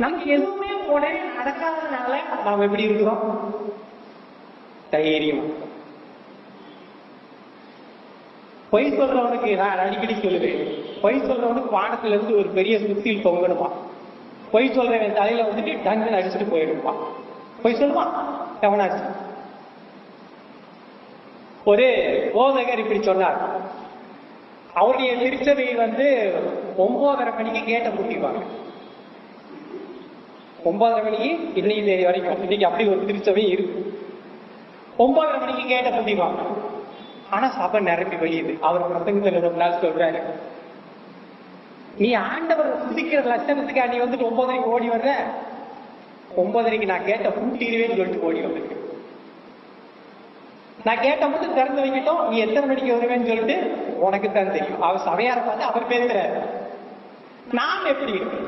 நமக்கு எதுவுமே உடனே நடக்காதனால நாம் எப்படி இருக்கிறோம்? தைரியம். பொய் சொல்றவனுக்கு நான் அடிக்கடி சொல்லுவேன், பொய் சொல்றவனுக்கு வானத்துல இருந்து ஒரு பெரிய சுத்தியில் தொங்கணுமா, பொய் சொல்றவன் தலையில வந்துட்டு டங்குன்னு அடிச்சுட்டு போயிடுமா. பொய் சொல்லுவான் எவனாச்சு. ஒரு போதகர் இப்படி சொன்னார், அவருடைய திருச்சபை 9:30 மணிக்கு கேட்ட பூட்டிப்பாங்க. 9:30 மணிக்கு இன்னைக்கு தேதி வரைக்கும் இன்னைக்கு அப்படி ஒரு திருச்சபை இருக்கு. 9:30 மணிக்கு கேட்ட பூட்டிப்பாங்க. ஆனா சபை நிரம்பி வெளியுது. அவர் பிரசங்கத்துல ரொம்ப நாள் சொல்றாரு, நீ ஆண்டவர் சுதிக்கிற லட்சணத்துக்கா நீ 9:30 ஓடி வர்ற? 9:30 நான் கேட்ட பூட்டிடுவேன்னு சொல்லிட்டு ஓடி வந்திருக்கேன். நான் கேட்ட மட்டும் திறந்து வைக்கட்டும், நீ எத்தனை மணிக்கு வருவேன்னு சொல்லிட்டு உனக்கு தான் தெரியும். அவர் சபையார பார்த்து அவர் பேசுறாரு. நாம் எப்படி இருக்கு?